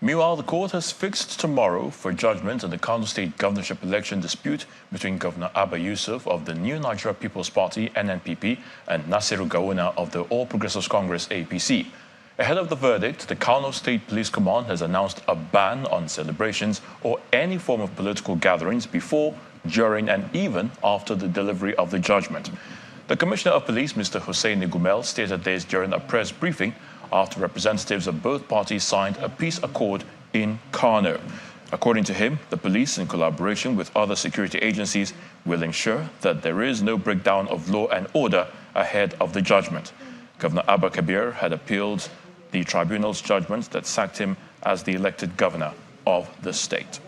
Meanwhile, the court has fixed tomorrow for judgment on the Kano State governorship election dispute between Governor Abba Yusuf of the New Nigeria People's Party, NNPP, and Nasiru Gawuna of the All Progressives Congress, APC. Ahead of the verdict, the Kano State Police Command has announced a ban on celebrations or any form of political gatherings before, during, and even after the delivery of the judgment. The Commissioner of Police, Mr. Hussein Nigumel, stated this during a press briefing after representatives of both parties signed a peace accord in Kano. According to him, the police, in collaboration with other security agencies, will ensure that there is no breakdown of law and order ahead of the judgment. Governor Abba Kabir had appealed the tribunal's judgment that sacked him as the elected governor of the state.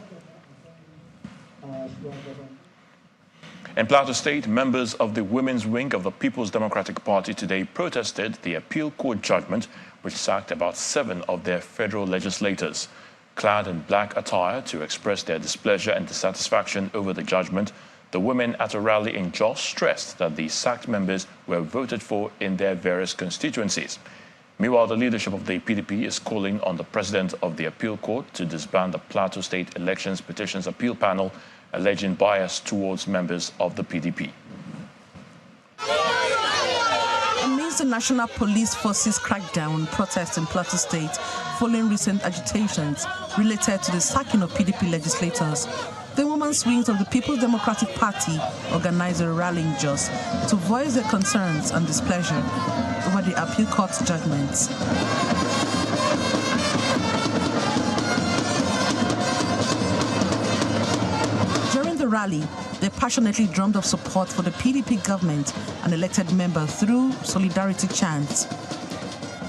In Plateau State, members of the women's wing of the People's Democratic Party today protested the appeal court judgment, which sacked about 7 of their federal legislators. Clad in black attire to express their displeasure and dissatisfaction over the judgment, the women at a rally in Jos stressed that the sacked members were voted for in their various constituencies. Meanwhile, the leadership of the PDP is calling on the president of the appeal court to disband the Plateau State Elections Petitions Appeal Panel, alleging bias towards members of the PDP. Amidst the National Police Force's crackdown on protests in Plateau State following recent agitations related to the sacking of PDP legislators, the women's wings of the People's Democratic Party organized a rally in Jos to voice their concerns and displeasure over the appeal court's judgments. During the rally, they passionately drummed up support for the PDP government and elected member through solidarity chants.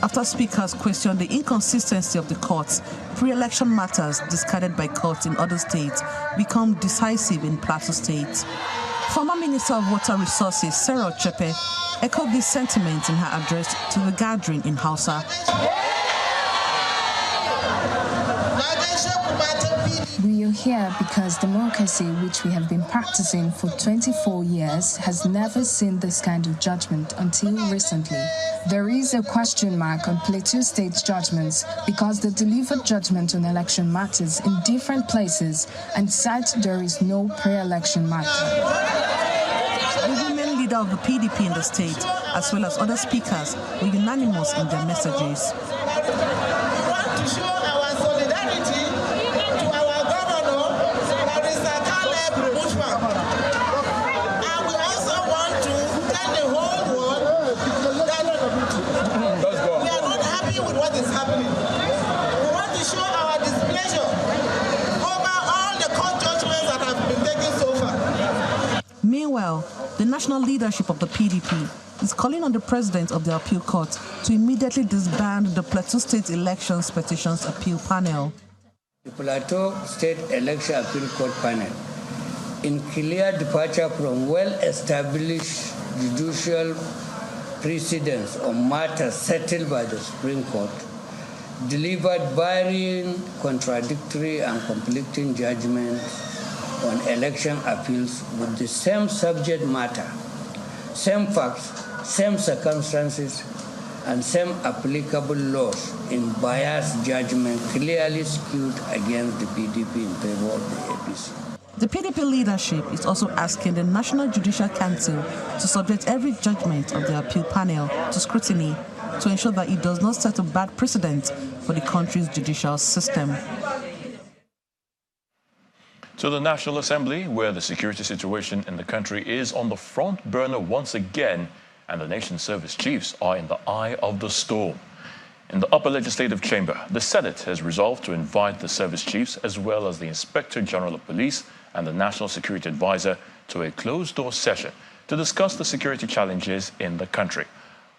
After speakers questioned the inconsistency of the courts, pre-election matters discarded by courts in other states become decisive in Plateau State. Former Minister of Water Resources, Sarah Ochepe, echoed these sentiments in her address to the gathering in Hausa. We are here because democracy, which we have been practicing for 24 years, has never seen this kind of judgment until recently. There is a question mark on Plateau State's judgments because they delivered judgment on election matters in different places and said there is no pre-election matter. The women leader of the PDP in the state, as well as other speakers, were unanimous in their messages. We want to show our solidarity to our governor, Barrister Caleb Bushman. And we also want to tell the whole world that we are not happy with what is happening. We want to show our displeasure over all the court judgments that have been taken so far. Meanwhile, the national leadership of the PDP is calling on the president of the appeal court to immediately disband the Plateau State Elections Petitions Appeal Panel. The Plateau State Election Appeal Court Panel, in clear departure from well-established judicial precedents on matters settled by the Supreme Court, delivered varying, contradictory, and conflicting judgments on election appeals with the same subject matter, same facts, same circumstances, and same applicable laws in biased judgment clearly skewed against the PDP in favor of the APC. The PDP leadership is also asking the National Judicial Council to subject every judgment of the appeal panel to scrutiny to ensure that it does not set a bad precedent for the country's judicial system. To the National Assembly, where the security situation in the country is on the front burner once again, and the nation's service chiefs are in the eye of the storm. In the upper legislative chamber, the Senate has resolved to invite the service chiefs as well as the Inspector General of Police and the National Security Advisor to a closed-door session to discuss the security challenges in the country.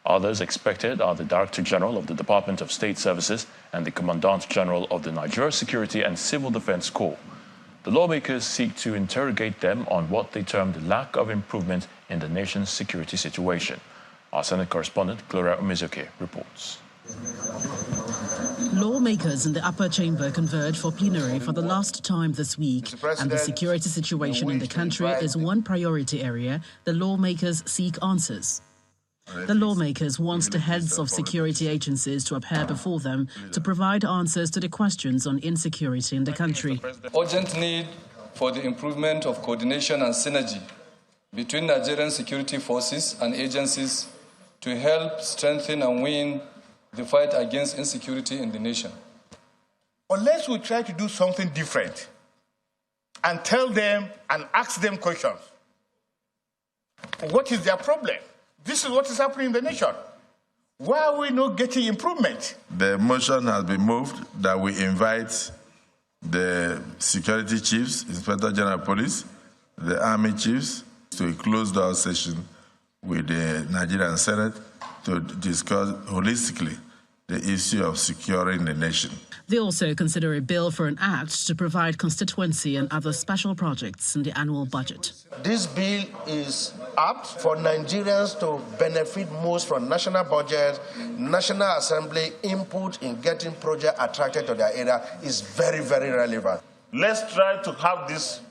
Others expected are the Director General of the Department of State Services and the Commandant General of the Nigeria Security and Civil Defense Corps. The lawmakers seek to interrogate them on what they termed lack of improvement in the nation's security situation. Our Senate correspondent, Gloria Umezoke, reports. Lawmakers in the upper chamber converged for plenary for the last time this week, and the security situation in the country is one priority area the lawmakers seek answers. The lawmakers want the heads of security agencies to appear before them to provide answers to the questions on insecurity in the country. Urgent need for the improvement of coordination and synergy between Nigerian security forces and agencies to help strengthen and win the fight against insecurity in the nation. Unless we try to do something different and tell them and ask them questions, what is their problem? This is what is happening in the nation. Why are we not getting improvement? The motion has been moved that we invite the security chiefs, Inspector General of Police, the Army chiefs, to a closed-door session with the Nigerian Senate to discuss holistically the issue of securing the nation. They also consider a bill for an act to provide constituency and other special projects in the annual budget. This bill is apt for Nigerians to benefit most from national budget. National Assembly input in getting projects attracted to their area is very, very relevant. Let's try to have this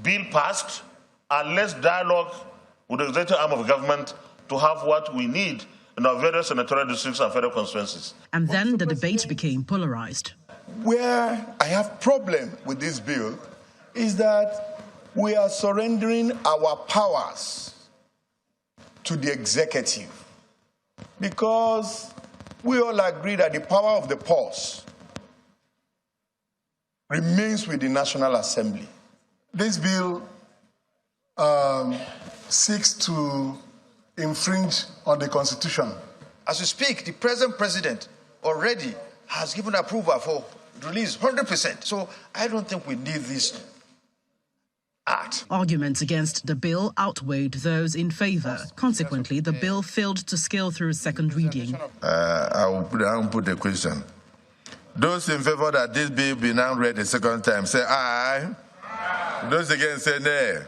bill passed and let's dialogue with the executive arm of government to have what we need in our various senatorial districts and federal constituencies. And then the debate became polarized. Where I have problem with this bill is that we are surrendering our powers to the executive, because we all agree that the power of the purse remains with the National Assembly. This bill seeks to infringe on the Constitution. As we speak, the present president already has given approval for release 100%. So I don't think we need this act. Arguments against the bill outweighed those in favor. Consequently, the bill failed to scale through second reading. I will put the question. Those in favor that this bill be now read a second time, say aye. Those against say nay.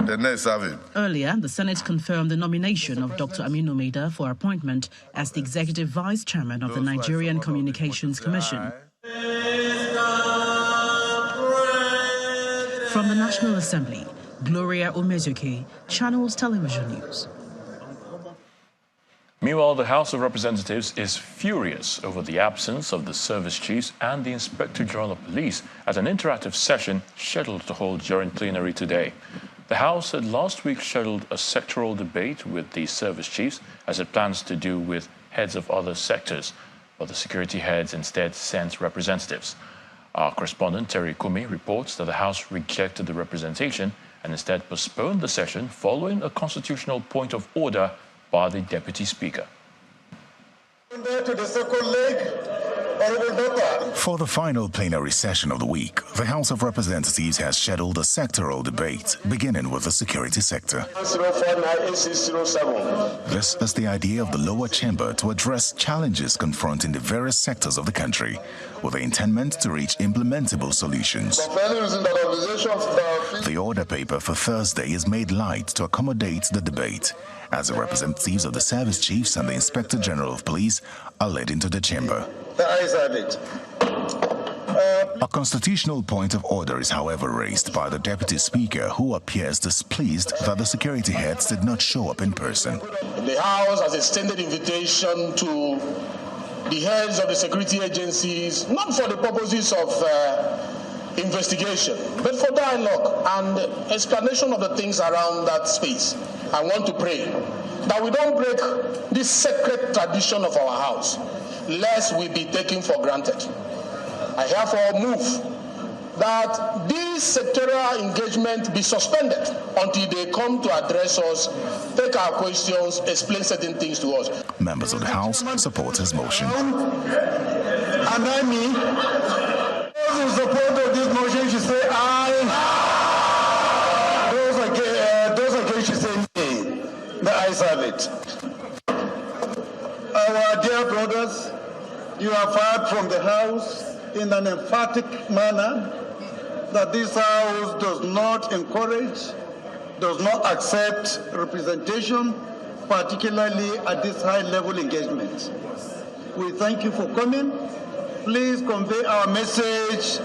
The next have it. Earlier, the Senate confirmed the nomination of Dr. Aminu Maida for appointment as the Executive Vice Chairman of the Nigerian Communications Commission. From the National Assembly, Gloria Umezuke, Channels Television News. Meanwhile, the House of Representatives is furious over the absence of the service chiefs and the Inspector General of Police at an interactive session scheduled to hold during plenary today. The House had last week scheduled a sectoral debate with the service chiefs, as it plans to do with heads of other sectors, but the security heads instead sent representatives. Our correspondent Terry Kumi reports that the House rejected the representation and instead postponed the session following a constitutional point of order by the Deputy Speaker. To the second leg. For the final plenary session of the week, the House of Representatives has scheduled a sectoral debate, beginning with the security sector. This is the idea of the lower chamber to address challenges confronting the various sectors of the country, with the intent to reach implementable solutions. The order paper for Thursday is made light to accommodate the debate, as the representatives of the service chiefs and the Inspector General of Police are led into the chamber. The ayes have it. A constitutional point of order is, however, raised by the Deputy Speaker, who appears displeased that the security heads did not show up in person. The House has extended invitation to the heads of the security agencies, not for the purposes of investigation, but for dialogue and explanation of the things around that space. I want to pray that we don't break this sacred tradition of our House, lest we be taken for granted. I therefore move that this sectoral engagement be suspended until they come to address us, take our questions, explain certain things to us. Members of the House support his motion. And I mean, those in support of this motion should say aye. Those against should say nay. The ayes have it. Our dear brothers, you have heard from the House in an emphatic manner that this House does not encourage, does not accept representation, particularly at this high-level engagement. We thank you for coming. Please convey our message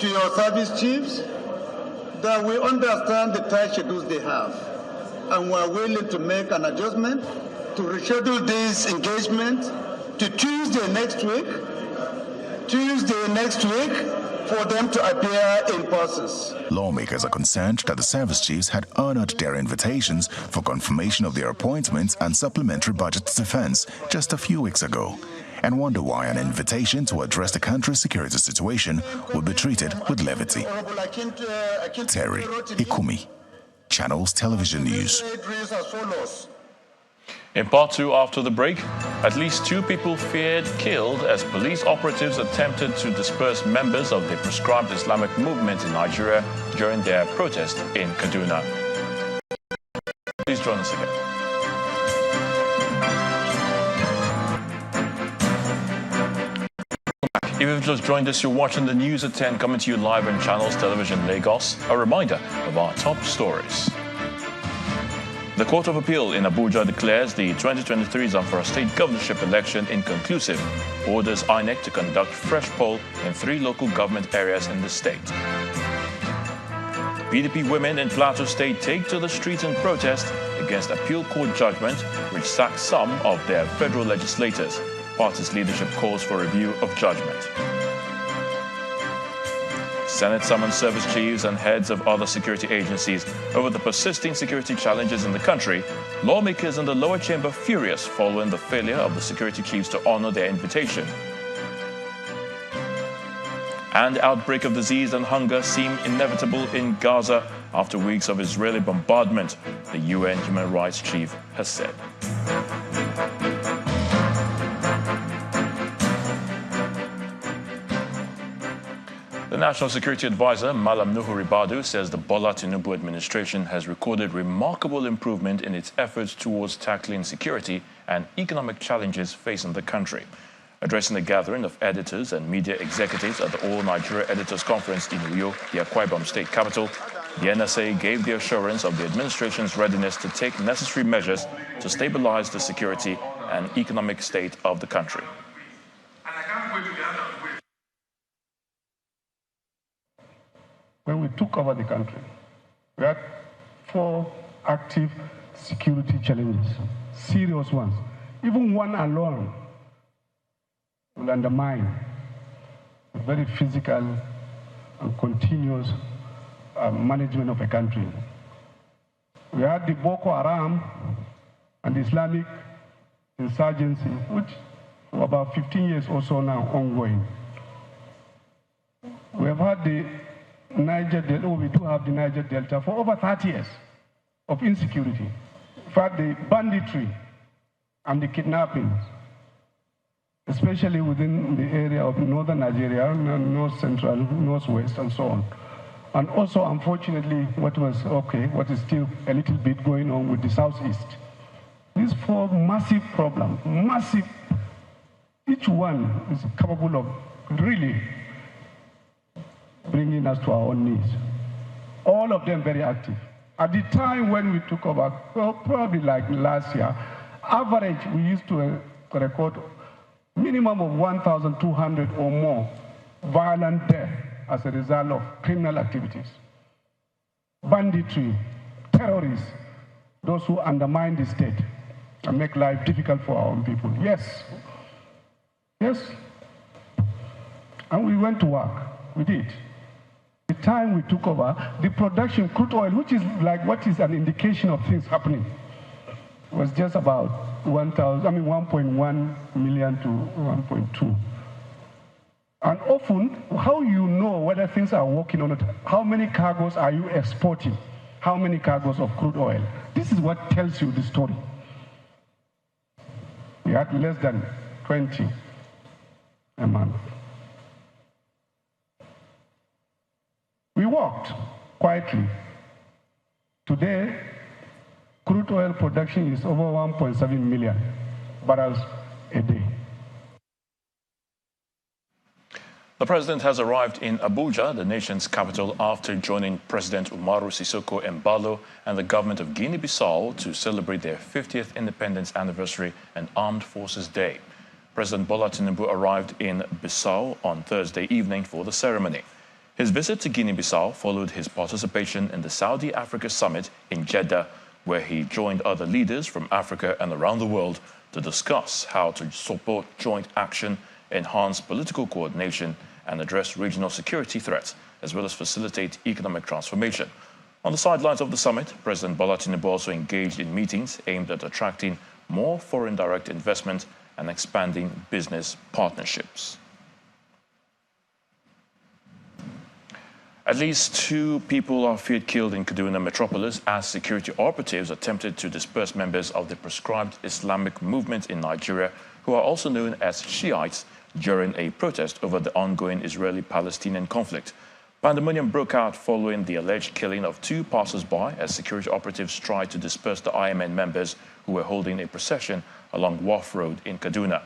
to your service chiefs that we understand the tight schedules they have. and we're willing to make an adjustment to reschedule this engagement to Tuesday next week for them to appear in person. Lawmakers are concerned that the service chiefs had honored their invitations for confirmation of their appointments and supplementary budget defense just a few weeks ago, and wonder why an invitation to address the country's security situation would be treated with levity. Terry Ikumi, Channels Television News. In part two, after the break, at least 2 people feared killed as police operatives attempted to disperse members of the proscribed Islamic movement in Nigeria during their protest in Kaduna. Please join us again. If you've just joined us, you're watching the news at 10 coming to you live on Channels Television Lagos. A reminder of our top stories. The Court of Appeal in Abuja declares the 2023 Zamfara State governorship election inconclusive, orders INEC to conduct fresh poll in 3 local government areas in the state. PDP women in Plateau State take to the streets in protest against appeal court judgment which sacks some of their federal legislators. Party's leadership calls for review of judgment. Senate summons service chiefs and heads of other security agencies over the persisting security challenges in the country. Lawmakers in the lower chamber furious following the failure of the security chiefs to honor their invitation. And outbreak of disease and hunger seem inevitable in Gaza after weeks of Israeli bombardment, the UN human rights chief has said. The National Security Advisor, Malam Nuhu Ribadu, says the Bola Tinubu administration has recorded remarkable improvement in its efforts towards tackling security and economic challenges facing the country. Addressing a gathering of editors and media executives at the All Nigeria Editors Conference in Uyo, the Akwa Ibom state capital, the NSA gave the assurance of the administration's readiness to take necessary measures to stabilize the security and economic state of the country. When we took over the country, we had 4 active security challenges, serious ones. Even one alone will undermine a very physical and continuous management of a country. We had the Boko Haram and the Islamic insurgency, which for about 15 years or so now ongoing. We have had the Niger Delta, we do have the Niger Delta for over 30 years of insecurity. In fact, the banditry and the kidnappings, especially within the area of northern Nigeria, north central, northwest, and so on. And also, unfortunately, what is still a little bit going on with the southeast. These 4 massive problems, each one is capable of really bringing us to our own knees. All of them very active. At the time when we took over, well, probably like last year, average we used to record minimum of 1,200 or more violent deaths as a result of criminal activities. Banditry, terrorists, those who undermine the state and make life difficult for our own people. Yes. And we went to work, we did. The time we took over, the production crude oil, which is like what is an indication of things happening, was just about 1.1 million to 1.2. And often, how you know whether things are working or not, how many cargoes are you exporting? How many cargoes of crude oil? This is what tells you the story. We had less than 20 a month. We worked quietly. Today, crude oil production is over 1.7 million barrels a day. The president has arrived in Abuja, the nation's capital, after joining President Umaru Sissoco Embalo and the government of Guinea-Bissau to celebrate their 50th independence anniversary and Armed Forces Day. President Bola Tinubu arrived in Bissau on Thursday evening for the ceremony. His visit to Guinea-Bissau followed his participation in the Saudi Africa Summit in Jeddah, where he joined other leaders from Africa and around the world to discuss how to support joint action, enhance political coordination, and address regional security threats, as well as facilitate economic transformation. On the sidelines of the summit, President Bola Tinubu also engaged in meetings aimed at attracting more foreign direct investment and expanding business partnerships. At least 2 people are feared killed in Kaduna metropolis as security operatives attempted to disperse members of the proscribed Islamic movement in Nigeria, who are also known as Shiites, during a protest over the ongoing Israeli-Palestinian conflict. Pandemonium broke out following the alleged killing of 2 passers-by as security operatives tried to disperse the IMN members who were holding a procession along Wharf Road in Kaduna.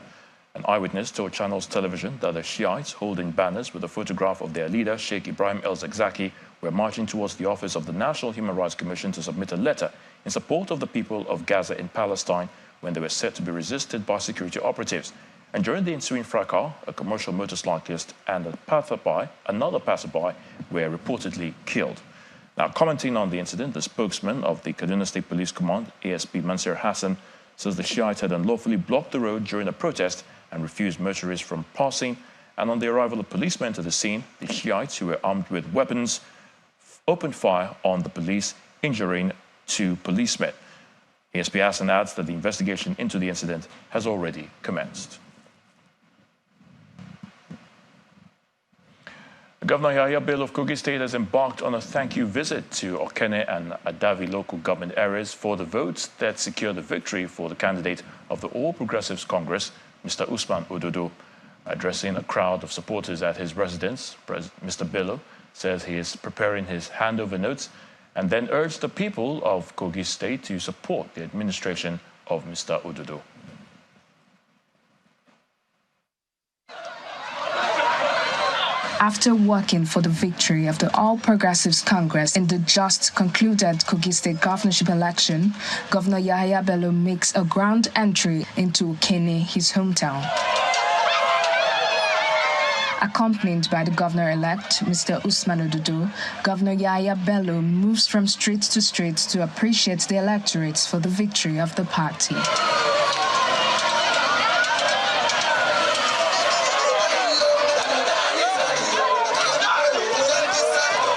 An eyewitness told Channels Television that the Shiites, holding banners with a photograph of their leader, Sheikh Ibrahim El-Zakzaki, were marching towards the office of the National Human Rights Commission to submit a letter in support of the people of Gaza in Palestine when they were said to be resisted by security operatives. And during the ensuing fracas, a commercial motorcyclist and another passerby were reportedly killed. Now, commenting on the incident, the spokesman of the Kaduna State Police Command, ASP Mansur Hassan, says the Shiites had unlawfully blocked the road during a protest and refused motorists from passing. And on the arrival of policemen to the scene, the Shiites, who were armed with weapons, opened fire on the police, injuring 2 policemen. ASP Hassan adds that the investigation into the incident has already commenced. Governor Yahya Bello of Kogi State has embarked on a thank-you visit to Okene and Adavi local government areas for the votes that secured the victory for the candidate of the All Progressives Congress, Mr. Usman Ododo. Addressing a crowd of supporters at his residence, Mr. Bello says he is preparing his handover notes and then urged the people of Kogi State to support the administration of Mr. Ododo. After working for the victory of the All Progressives Congress in the just concluded Kogi State governorship election, Governor Yahya Bello makes a grand entry into Okene, his hometown. Accompanied by the governor-elect, Mr. Usman Ododo, Governor Yahya Bello moves from street to street to appreciate the electorates for the victory of the party.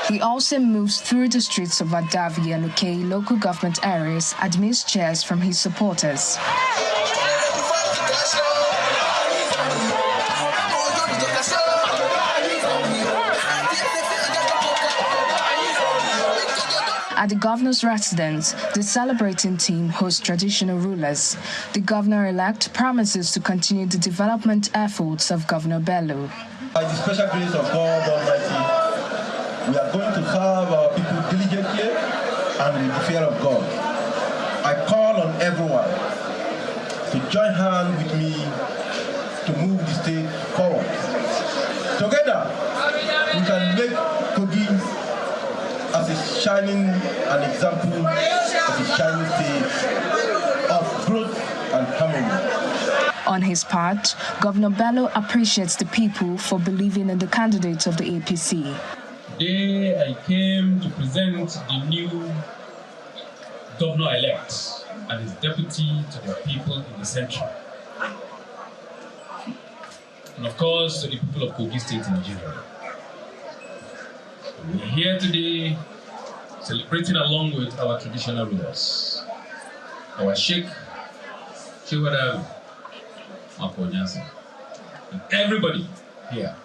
He also moves through the streets of Adavi and Ukei local government areas amidst cheers from his supporters. At the governor's residence, the celebrating team hosts traditional rulers. The governor-elect promises to continue the development efforts of Governor Bello. By the special grace of God Almighty, we are going to serve our people diligently and with the fear of God. I call on everyone to join hands with me to move the state forward. Together, we can make Kogi as a shining an example of a shining state of growth and harmony. On his part, Governor Bello appreciates the people for believing in the candidates of the APC. Today I came to present the new governor-elect and his deputy to the people in the central. And of course to the people of Kogi State in general. We're here today celebrating along with our traditional rulers. Our Sheikh, Chiwara, Makonyansa, and everybody here.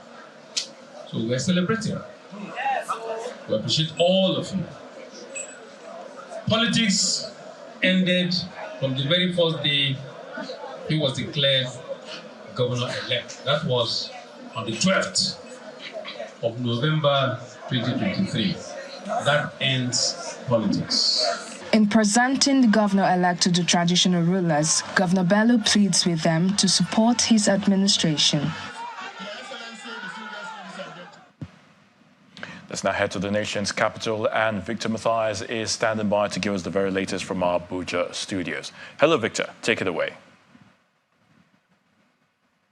So we're celebrating. We appreciate all of you. Politics ended from the very first day he was declared governor-elect. That was on the 12th of November 2023. That ends politics. In presenting the governor-elect to the traditional rulers, Governor Bello pleads with them to support his administration. Let's now head to the nation's capital, and Victor Matthias is standing by to give us the very latest from our Abuja studios. Hello, Victor. Take it away.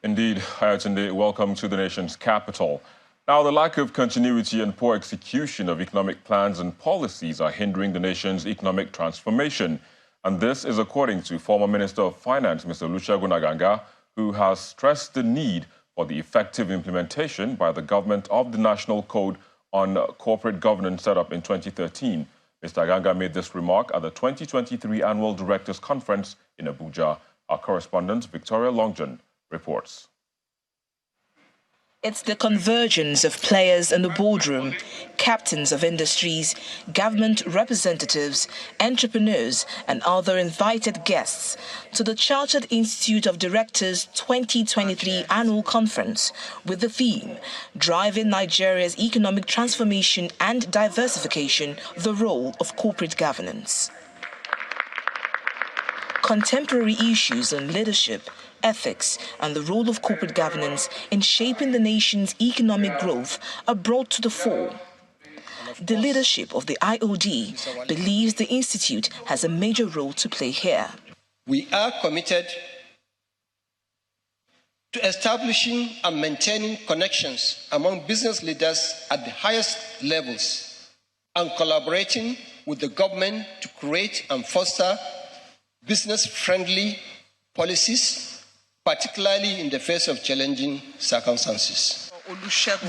Indeed, Hayatunde, welcome to the nation's capital. Now, the lack of continuity and poor execution of economic plans and policies are hindering the nation's economic transformation. And this is according to former Minister of Finance, Mr. Olusegun Aganga, who has stressed the need for the effective implementation by the government of the National Code on Corporate Governance set up in 2013. Mr. Aganga made this remark at the 2023 Annual Directors Conference in Abuja. Our correspondent, Victoria Longjan, reports. It's the convergence of players in the boardroom, captains of industries, government representatives, entrepreneurs, and other invited guests to the Chartered Institute of Directors 2023 Annual Conference with the theme, Driving Nigeria's Economic Transformation and Diversification, the Role of Corporate Governance. Contemporary issues on leadership, ethics, and the role of corporate governance in shaping the nation's economic growth are brought to the fore. The leadership of the IOD believes the Institute has a major role to play here. We are committed to establishing and maintaining connections among business leaders at the highest levels and collaborating with the government to create and foster business-friendly policies, particularly in the face of challenging circumstances.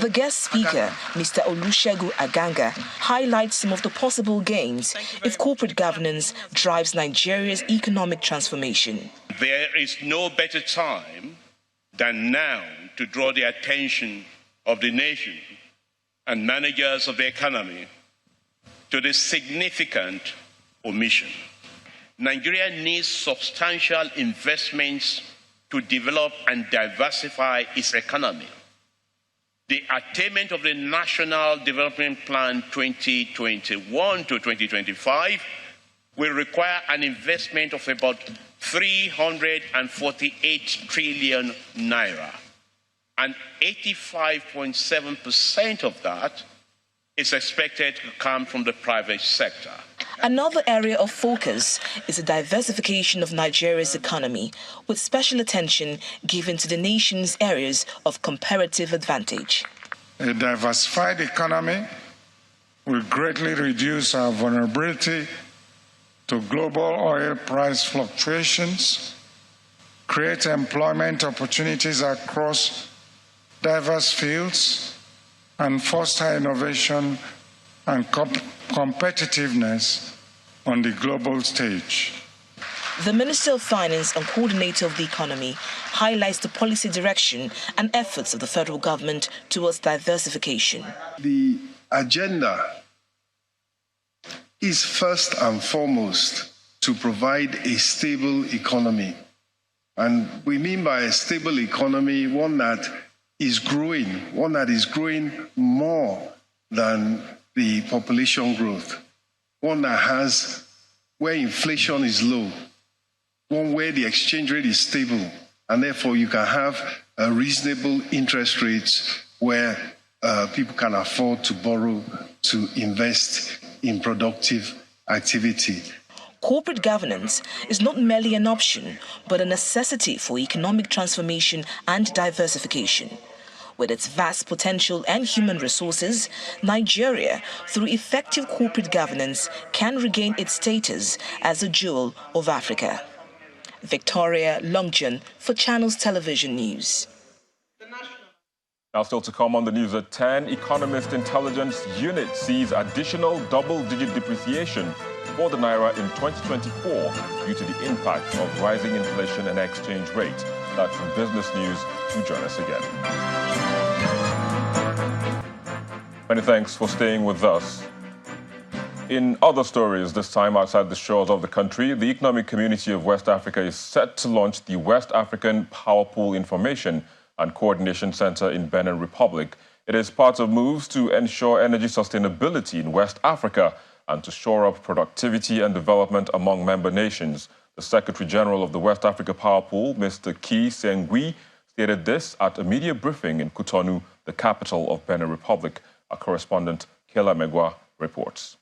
The guest speaker, Mr. Olusegun Aganga, highlights some of the possible gains if corporate governance drives Nigeria's economic transformation. There is no better time than now to draw the attention of the nation and managers of the economy to this significant omission. Nigeria needs substantial investments to develop and diversify its economy. The attainment of the National Development Plan 2021 to 2025 will require an investment of about 348 trillion naira, and 85.7% of that is expected to come from the private sector. Another area of focus is the diversification of Nigeria's economy, with special attention given to the nation's areas of comparative advantage. A diversified economy will greatly reduce our vulnerability to global oil price fluctuations, create employment opportunities across diverse fields, and foster innovation and competitiveness on the global stage. The Minister of Finance and Coordinator of the Economy highlights the policy direction and efforts of the federal government towards diversification. The agenda is first and foremost to provide a stable economy. And we mean by a stable economy one that is growing more than the population growth, one that has where inflation is low, one where the exchange rate is stable, and therefore you can have a reasonable interest rates where people can afford to borrow to invest in productive activity. Corporate governance is not merely an option, but a necessity for economic transformation and diversification. With its vast potential and human resources, Nigeria, through effective corporate governance, can regain its status as a jewel of Africa. Victoria Longjan for Channels Television News. Now still to come on the news at 10, Economist Intelligence Unit sees additional double-digit depreciation for the Naira in 2024 due to the impact of rising inflation and exchange rate. That's from Business News. Do join us again. Many thanks for staying with us. In other stories, this time outside the shores of the country, the Economic Community of West Africa is set to launch the West African Power Pool Information and Coordination Center in Benin Republic. It is part of moves to ensure energy sustainability in West Africa and to shore up productivity and development among member nations. The Secretary General of the West Africa Power Pool, Mr. Ki Sengui, stated this at a media briefing in Cotonou, the capital of Benin Republic. Our correspondent, Kela Megwa, reports.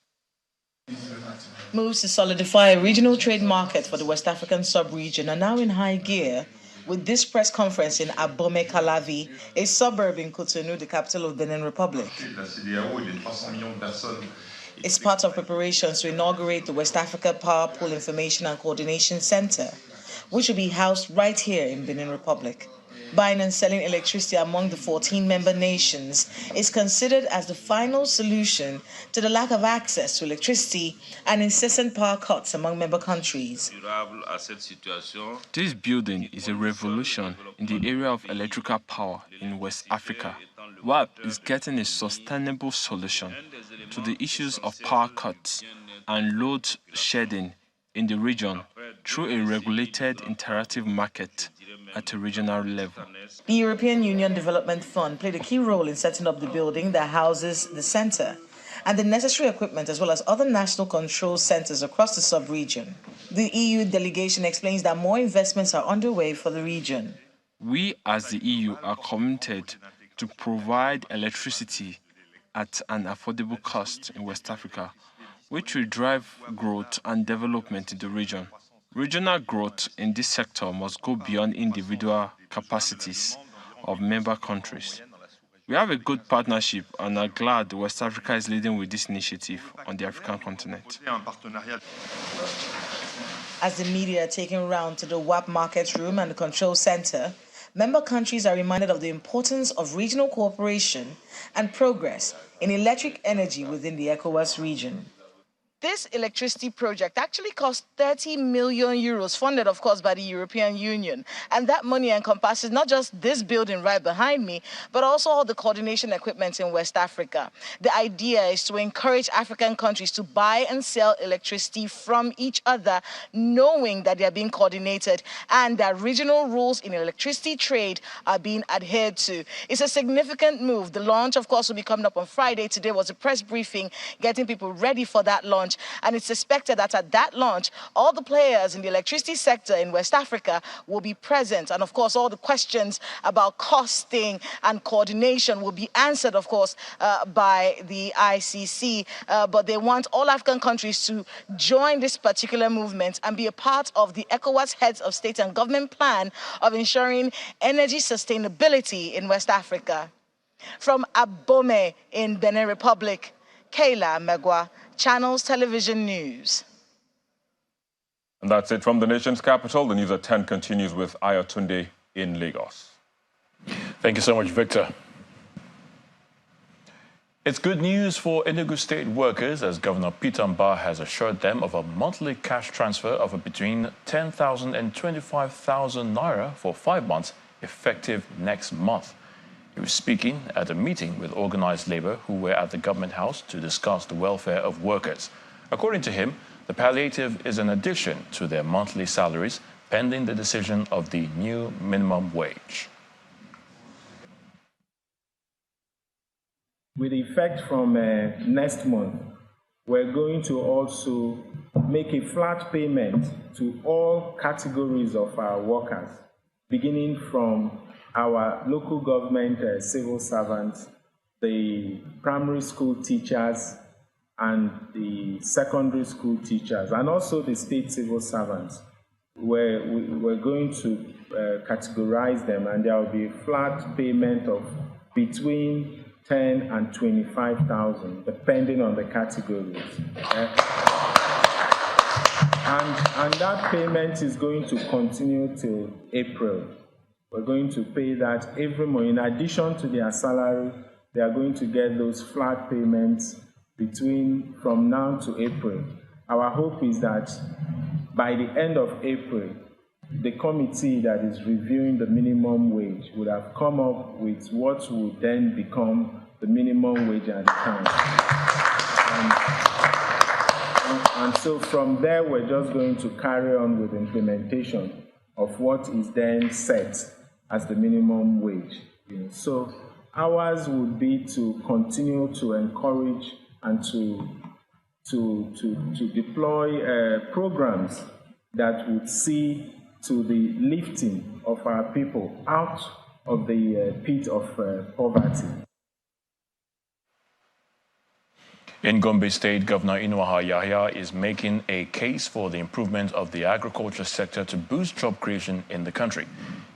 Moves to solidify a regional trade market for the West African sub-region are now in high gear with this press conference in Abome Calavi, a suburb in Cotonou, the capital of Benin Republic. It's part of preparations to inaugurate the West Africa Power Pool Information and Coordination Center, which will be housed right here in Benin Republic. Buying and selling electricity among the 14 member nations is considered as the final solution to the lack of access to electricity and incessant power cuts among member countries. This building is a revolution in the area of electrical power in West Africa. WAP is getting a sustainable solution to the issues of power cuts and load shedding in the region through a regulated interactive market at a regional level. The European Union Development Fund played a key role in setting up the building that houses the center and the necessary equipment, as well as other national control centers across the sub-region. The EU delegation explains that more investments are underway for the region. We as the EU are committed to provide electricity at an affordable cost in West Africa, which will drive growth and development in the region. Regional growth in this sector must go beyond individual capacities of member countries. We have a good partnership and are glad West Africa is leading with this initiative on the African continent. As the media are taking round to the WAP market room and the control center, member countries are reminded of the importance of regional cooperation and progress in electric energy within the ECOWAS region. This electricity project actually cost 30 million euros, funded, of course, by the European Union. And that money encompasses not just this building right behind me, but also all the coordination equipment in West Africa. The idea is to encourage African countries to buy and sell electricity from each other, knowing that they are being coordinated and that regional rules in electricity trade are being adhered to. It's a significant move. The launch, of course, will be coming up on Friday. Today was a press briefing, getting people ready for that launch. And it's expected that at that launch, all the players in the electricity sector in West Africa will be present. And of course, all the questions about costing and coordination will be answered, of course, by the ICC. But they want all African countries to join this particular movement and be a part of the ECOWAS Heads of State and Government plan of ensuring energy sustainability in West Africa. From Abome in Benin Republic, Kayla Megwa, Channels Television News. And that's it from the nation's capital. The news at 10 continues with Ayatunde in Lagos. Thank you so much, Victor. It's good news for Enugu State workers as Governor Peter Mbah has assured them of a monthly cash transfer of between 10,000 and 25,000 naira for 5 months, effective next month. He was speaking at a meeting with organized labor who were at the government house to discuss the welfare of workers. According to him, the palliative is an addition to their monthly salaries, pending the decision of the new minimum wage. With effect from next month, we're going to also make a flat payment to all categories of our workers, beginning from our local government civil servants, the primary school teachers, and the secondary school teachers, and also the state civil servants. We're going to categorize them, and there will be a flat payment of between 10 and 25,000, depending on the categories. And that payment is going to continue till April. We're going to pay that every month. In addition to their salary, they are going to get those flat payments from now to April. Our hope is that by the end of April, the committee that is reviewing the minimum wage would have come up with what would then become the minimum wage at the time. And so from there, we're just going to carry on with implementation of what is then set as the minimum wage. So ours would be to continue to encourage and to deploy programs that would see to the lifting of our people out of the pit of poverty. In Gombe State, Governor Inuaha Yahya is making a case for the improvement of the agriculture sector to boost job creation in the country.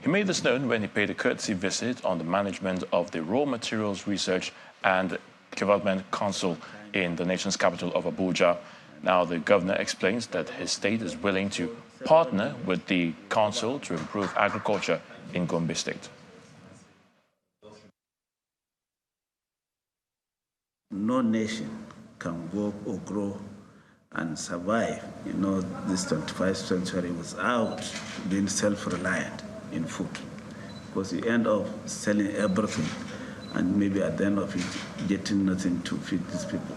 He made this known when he paid a courtesy visit on the management of the Raw Materials Research and Development Council in the nation's capital of Abuja. Now, the governor explains that his state is willing to partner with the council to improve agriculture in Gombe State. No nation can work or grow and survive, this 21st century without being self-reliant in food. Because you end up selling everything and maybe at the end of it, getting nothing to feed these people.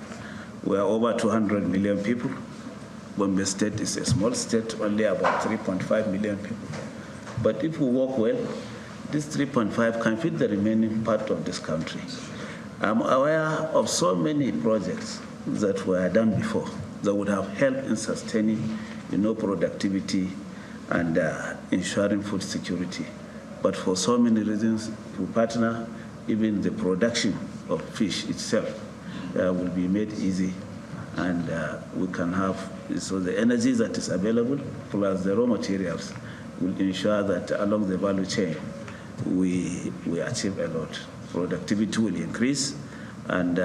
We are over 200 million people. Gombe State is a small state, only about 3.5 million people. But if we work well, this 3.5 can feed the remaining part of this country. I'm aware of so many projects that were done before that would have helped in sustaining, productivity and ensuring food security. But for so many reasons, we partner, even the production of fish itself will be made easy, and we can have, so the energy that is available plus the raw materials will ensure that along the value chain we achieve a lot. Productivity will increase and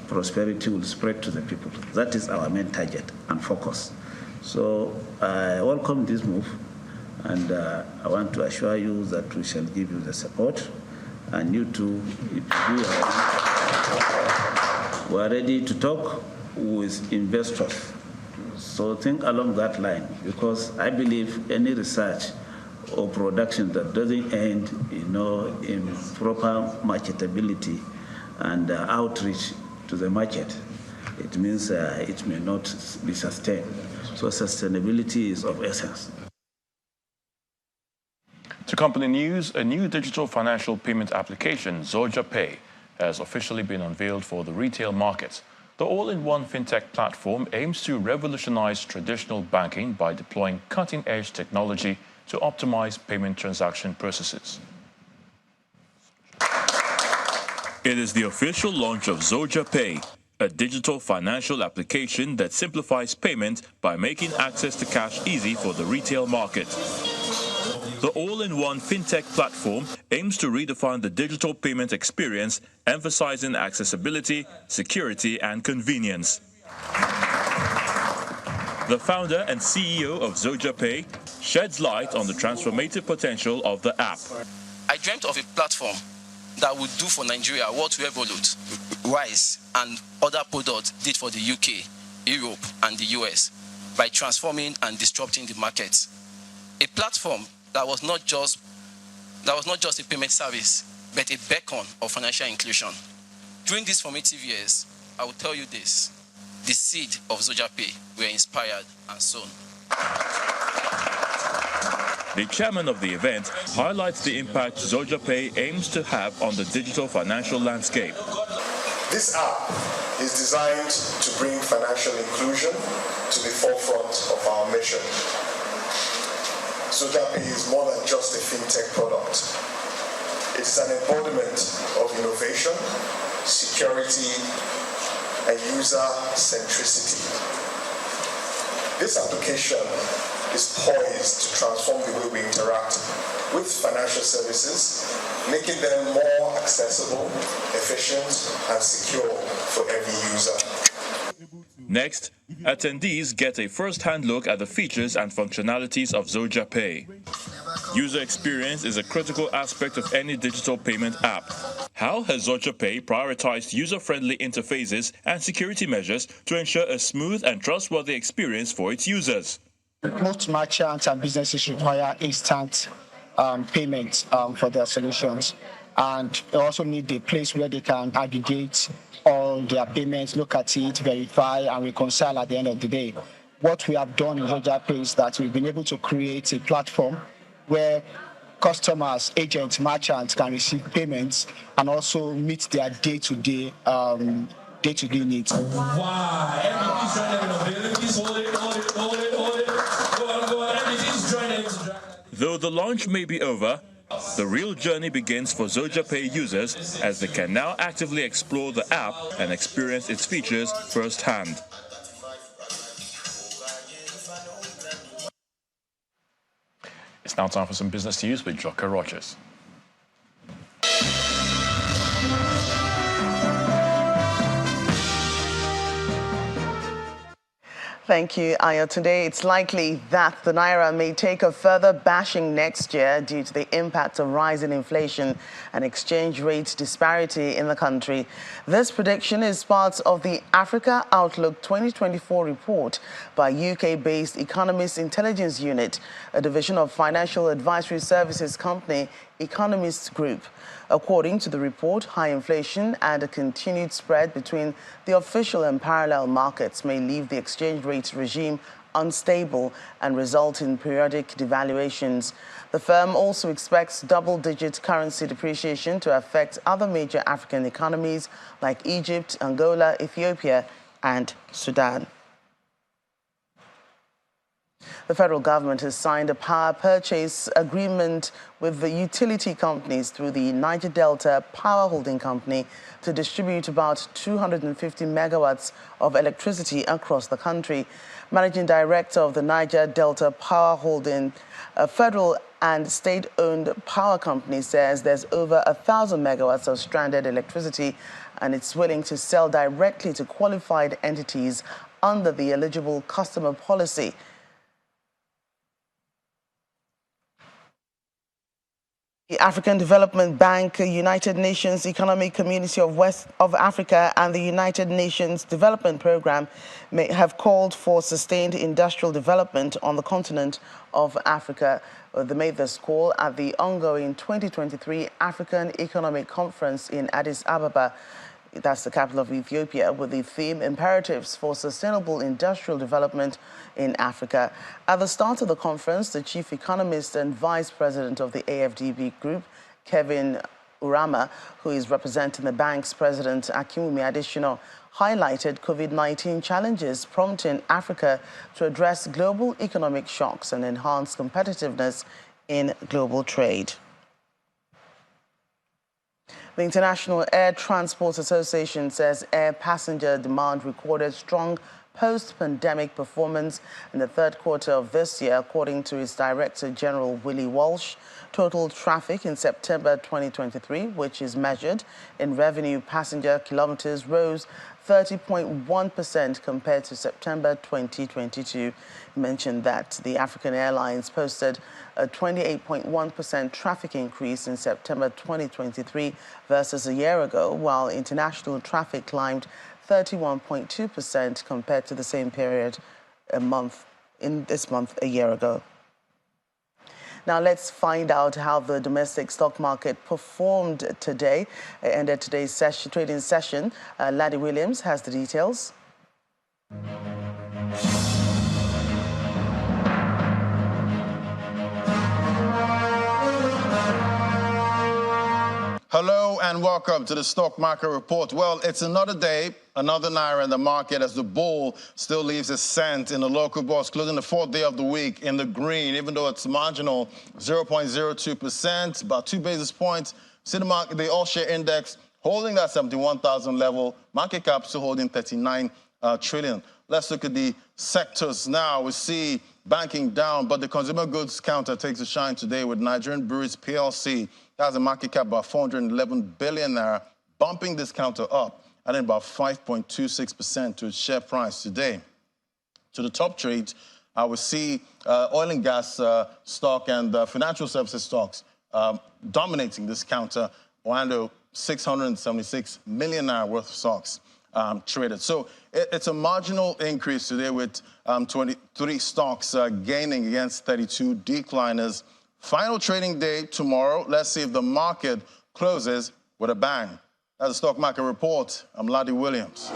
prosperity will spread to the people. That is our main target and focus. So I welcome this move, and I want to assure you that we shall give you the support, and you too, we are ready to talk with investors. So think along that line, because I believe any research or production that doesn't end, in proper marketability and outreach to the market, it means it may not be sustained. So sustainability is of essence. To company news, a new digital financial payment application, Zoja Pay, has officially been unveiled for the retail market. The all-in-one fintech platform aims to revolutionize traditional banking by deploying cutting-edge technology to optimize payment transaction processes. It is the official launch of Zoja Pay, a digital financial application that simplifies payment by making access to cash easy for the retail market. The all-in-one fintech platform aims to redefine the digital payment experience, emphasizing accessibility, security, and convenience. The founder and CEO of Zoja Pay sheds light on the transformative potential of the app. I dreamt of a platform that would do for Nigeria what Revolut, Wise, and other products did for the UK, Europe, and the US by transforming and disrupting the market. A platform that was not just a payment service, but a beacon of financial inclusion. During these formative years, I will tell you this: the seed of Zoja Pay were inspired and sown. The chairman of the event highlights the impact Zoja Pay aims to have on the digital financial landscape. This app is designed to bring financial inclusion to the forefront of our mission. Zoja Pay is more than just a fintech product. It's an embodiment of innovation, security, and user centricity. This application is poised to transform the way we interact with financial services, making them more accessible, efficient, and secure for every user. Next, attendees get a first-hand look at the features and functionalities of Zoja Pay. User experience is a critical aspect of any digital payment app. How has Zoja Pay prioritized user-friendly interfaces and security measures to ensure a smooth and trustworthy experience for its users? Most merchants and businesses require instant payment for their solutions, and they also need a place where they can aggregate all their payments, look at it, verify, and reconcile at the end of the day. What we have done in Zoja Pay is that we've been able to create a platform where customers, agents, merchants can receive payments and also meet their day-to-day needs. Though the launch may be over, The real journey begins for Zoja Pay users as they can now actively explore the app and experience its features firsthand. It's now time for some business news with Joker Rogers. Thank you, Ayo. Today, it's likely that the Naira may take a further bashing next year due to the impact of rising inflation and exchange rate disparity in the country. This prediction is part of the Africa Outlook 2024 report by UK-based Economist Intelligence Unit, a division of financial advisory services company Economist Group. According to the report, high inflation and a continued spread between the official and parallel markets may leave the exchange rate regime unstable and result in periodic devaluations. The firm also expects double-digit currency depreciation to affect other major African economies like Egypt, Angola, Ethiopia, and Sudan. The federal government has signed a power purchase agreement with the utility companies through the Niger Delta Power Holding Company to distribute about 250 megawatts of electricity across the country. Managing Director of the Niger Delta Power Holding, a federal and state-owned power company, says there's over 1,000 megawatts of stranded electricity and it's willing to sell directly to qualified entities under the eligible customer policy. The African Development Bank, United Nations Economic Community of West of Africa, and the United Nations Development Programme may have called for sustained industrial development on the continent of Africa. They made this call at the ongoing 2023 African Economic Conference in Addis Ababa. That's the capital of Ethiopia, with the theme Imperatives for Sustainable Industrial Development in Africa. At the start of the conference, the chief economist and vice president of the AFDB group, Kevin Urama, who is representing the bank's president, Akinwumi Adesina, highlighted COVID-19 challenges prompting Africa to address global economic shocks and enhance competitiveness in global trade. The International Air Transport Association says air passenger demand recorded strong post-pandemic performance in the third quarter of this year, according to its Director General, Willie Walsh. Total traffic in September 2023, which is measured in revenue passenger kilometers, rose 30.1% compared to September 2022. He mentioned that the African Airlines posted a 28.1% traffic increase in September 2023 versus a year ago, while international traffic climbed 31.2% compared to the same period this month a year ago. Now let's find out how the domestic stock market performed today. It ended today's trading session. Laddie Williams has the details. Hello and welcome to the Stock Market Report. Well, it's another day, another Naira in the market as the bull still leaves a cent in the local bourse, closing the fourth day of the week in the green, even though it's marginal, 0.02%, about 2 basis points. See the market, the all-share index holding that 71,000 level, market cap still holding 39 trillion. Let's look at the sectors now. We see banking down, but the consumer goods counter takes a shine today with Nigerian Breweries PLC. That has a market cap about 411 billion naira, bumping this counter up, adding about 5.26% to its share price today. To the top trades, I will see oil and gas stock and financial services stocks dominating this counter, while 676 million naira worth of stocks traded. So it's a marginal increase today with 23 stocks gaining against 32 decliners. Final trading day tomorrow. Let's see if the market closes with a bang. That's the Stock Market Report. I'm Laddie Williams.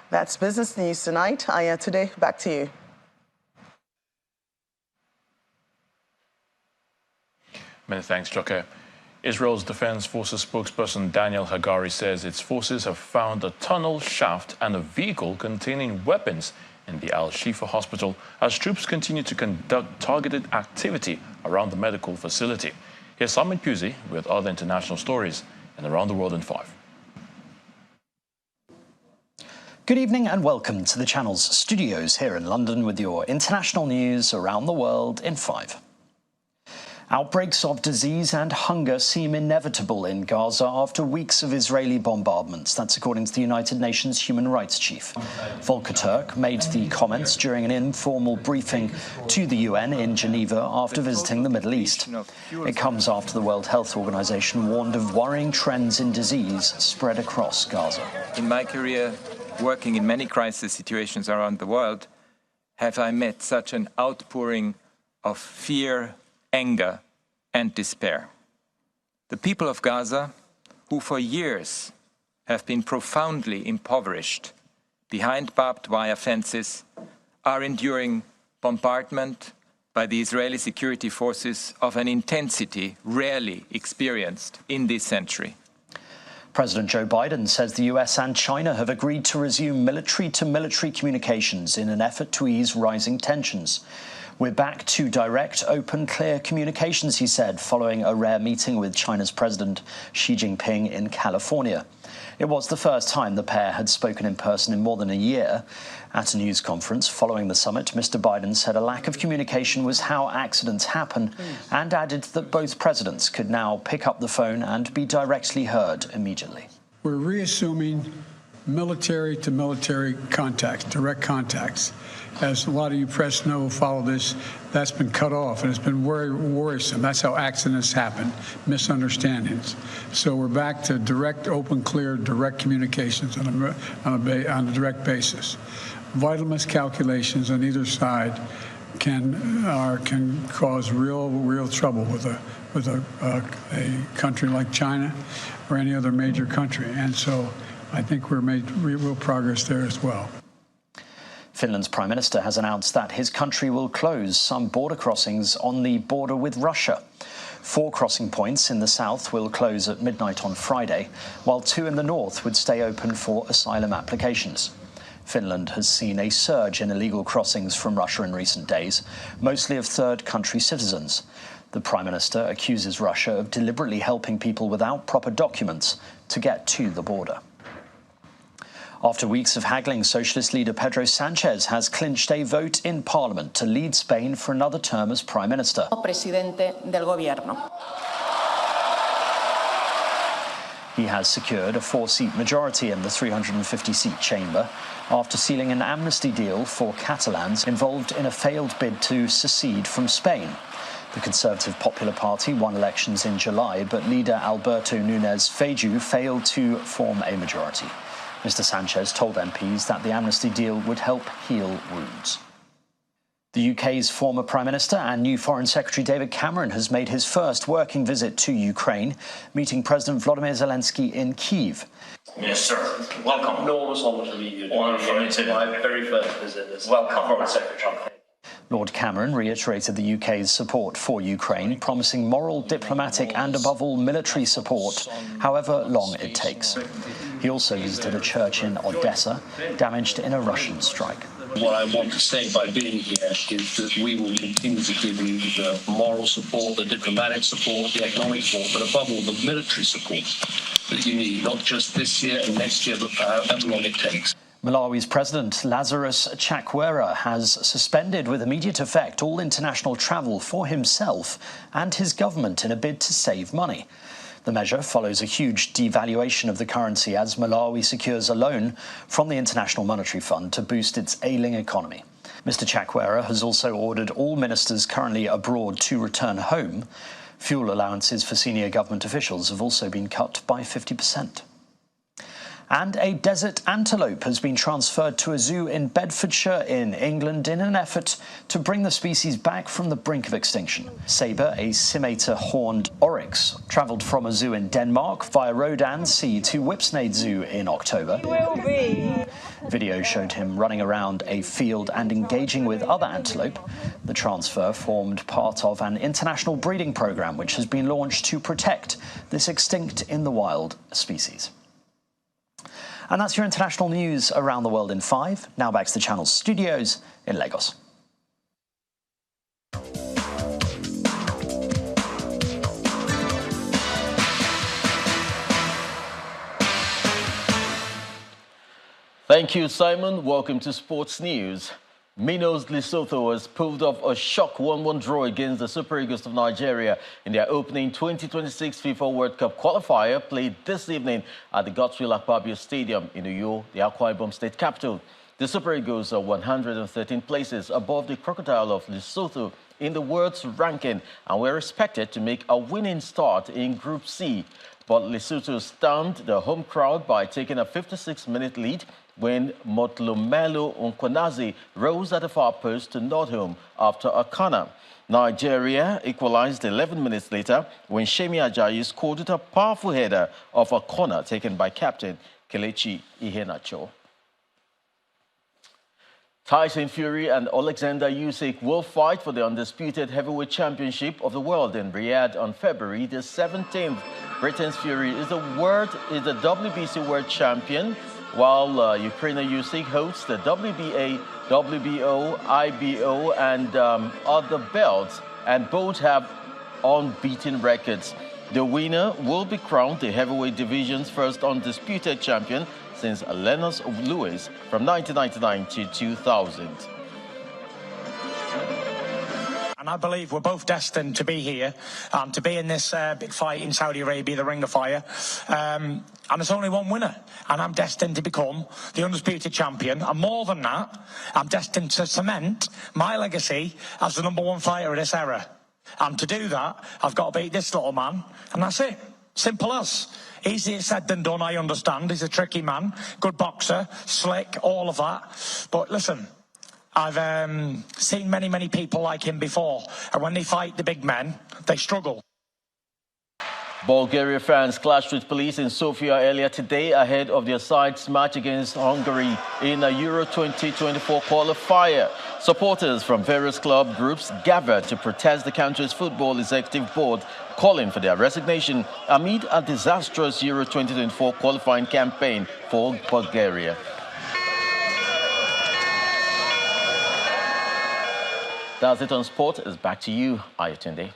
That's business news tonight. Aya, today, back to you. Many thanks, Joker. Israel's Defense Forces spokesperson Daniel Hagari says its forces have found a tunnel shaft and a vehicle containing weapons in the Al-Shifa hospital as troops continue to conduct targeted activity around the medical facility. Here's Simon Pusey with other international stories and Around the World in 5. Good evening and welcome to the Channel's studios here in London with your international news around the world in 5. Outbreaks of disease and hunger seem inevitable in Gaza after weeks of Israeli bombardments. That's according to the United Nations Human Rights Chief. Volker Turk made the comments during an informal briefing to the UN in Geneva after visiting the Middle East. It comes after the World Health Organization warned of worrying trends in disease spread across Gaza. In my career, working in many crisis situations around the world, have I met such an outpouring of fear, anger and despair. The people of Gaza, who for years have been profoundly impoverished behind barbed wire fences, are enduring bombardment by the Israeli security forces of an intensity rarely experienced in this century. President Joe Biden says the US and China have agreed to resume military-to-military communications in an effort to ease rising tensions. We're back to direct, open, clear communications, he said, following a rare meeting with China's President Xi Jinping in California. It was the first time the pair had spoken in person in more than a year. At a news conference following the summit, Mr. Biden said a lack of communication was how accidents happen and added that both presidents could now pick up the phone and be directly heard immediately. We're reassuming military-to-military contacts, direct contacts. As a lot of you press know who follow this, that's been cut off, and it's been very worrisome. That's how accidents happen, misunderstandings. So we're back to direct, open, clear, direct communications on a direct basis. Vital miscalculations on either side can cause real trouble with a country like China or any other major country, and so I think we're made real progress there as well. Finland's Prime Minister has announced that his country will close some border crossings on the border with Russia. 4 crossing points in the south will close at midnight on Friday, while 2 in the north would stay open for asylum applications. Finland has seen a surge in illegal crossings from Russia in recent days, mostly of third country citizens. The Prime Minister accuses Russia of deliberately helping people without proper documents to get to the border. After weeks of haggling, socialist leader Pedro Sanchez has clinched a vote in Parliament to lead Spain for another term as Prime Minister. Presidente del Gobierno. He has secured a 4-seat majority in the 350-seat chamber after sealing an amnesty deal for Catalans involved in a failed bid to secede from Spain. The Conservative Popular Party won elections in July, but leader Alberto Núñez Feijóo failed to form a majority. Mr. Sanchez told MPs that the amnesty deal would help heal wounds. The UK's former Prime Minister and new Foreign Secretary David Cameron has made his first working visit to Ukraine, meeting President Volodymyr Zelensky in Kyiv. Yes, sir. Welcome. Enormous honour to meet you. Honour for me too. My very first visit as Foreign Secretary. Lord Cameron reiterated the UK's support for Ukraine, promising moral, diplomatic and, above all, military support, however long it takes. He also visited a church in Odessa, damaged in a Russian strike. What I want to say by being here is that we will continue to give you the moral support, the diplomatic support, the economic support, but above all, the military support that you need, not just this year and next year, but for however long it takes. Malawi's President Lazarus Chakwera has suspended with immediate effect all international travel for himself and his government in a bid to save money. The measure follows a huge devaluation of the currency as Malawi secures a loan from the International Monetary Fund to boost its ailing economy. Mr. Chakwera has also ordered all ministers currently abroad to return home. Fuel allowances for senior government officials have also been cut by 50%. And a desert antelope has been transferred to a zoo in Bedfordshire in England in an effort to bring the species back from the brink of extinction. Sabre, a cimator horned oryx, travelled from a zoo in Denmark via Rodan Sea to Whipsnade Zoo in October. Video showed him running around a field and engaging with other antelope. The transfer formed part of an international breeding programme which has been launched to protect this extinct in the wild species. And that's your international news around the world in 5. Now back to the channel's studios in Lagos. Thank you, Simon. Welcome to Sports News. Minos Lesotho has pulled off a shock 1-1 draw against the Super Eagles of Nigeria in their opening 2026 FIFA World Cup qualifier played this evening at the Godswill Akpabio Stadium in Uyo, the Akwa Ibom state capital. The Super Eagles are 113 places above the Crocodile of Lesotho in the world's ranking and were expected to make a winning start in Group C. But Lesotho stunned the home crowd by taking a 56-minute lead when Motlomelo Nkonazi rose at the far post to nod home after a corner. Nigeria equalized 11 minutes later when Shemi Ajayi scored with a powerful header off a corner taken by captain Kelechi Iheanacho. Tyson Fury and Alexander Usyk will fight for the undisputed heavyweight championship of the world in Riyadh on February the 17th. Britain's Fury is the WBC world champion, while Ukrainian Usyk hosts the WBA, WBO, IBO, and other belts, and both have unbeaten records. The winner will be crowned the heavyweight division's first undisputed champion since Lennox Lewis from 1999 to 2000. And I believe we're both destined to be here, to be in this big fight in Saudi Arabia, the Ring of Fire. And there's only one winner, and I'm destined to become the undisputed champion. And more than that, I'm destined to cement my legacy as the #1 fighter of this era. And to do that, I've got to beat this little man, and that's it. Simple as. Easier said than done, I understand. He's a tricky man, good boxer, slick, all of that. But listen, I've seen many, many people like him before, and when they fight the big men, they struggle. Bulgaria fans clashed with police in Sofia earlier today ahead of their side's match against Hungary in a Euro 2024 qualifier. Supporters from various club groups gathered to protest the country's football executive board, calling for their resignation amid a disastrous Euro 2024 qualifying campaign for Bulgaria. That's it on sport. It's back to you, Ayotunde.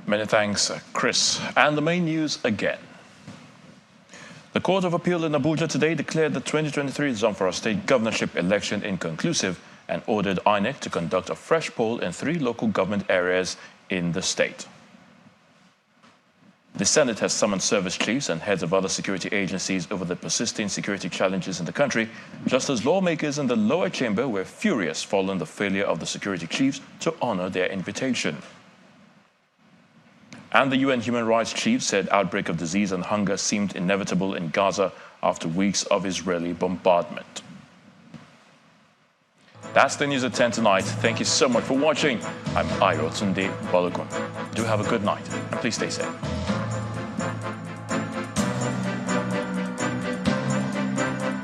Many thanks, Chris. And the main news again. The Court of Appeal in Abuja today declared the 2023 Zamfara State governorship election inconclusive and ordered INEC to conduct a fresh poll in 3 local government areas in the state. The Senate has summoned service chiefs and heads of other security agencies over the persisting security challenges in the country, just as lawmakers in the lower chamber were furious following the failure of the security chiefs to honor their invitation. And the UN Human Rights Chief said outbreak of disease and hunger seemed inevitable in Gaza after weeks of Israeli bombardment. That's the news at 10 tonight. Thank you so much for watching. I'm Ayotunde Balogun. Do have a good night and please stay safe.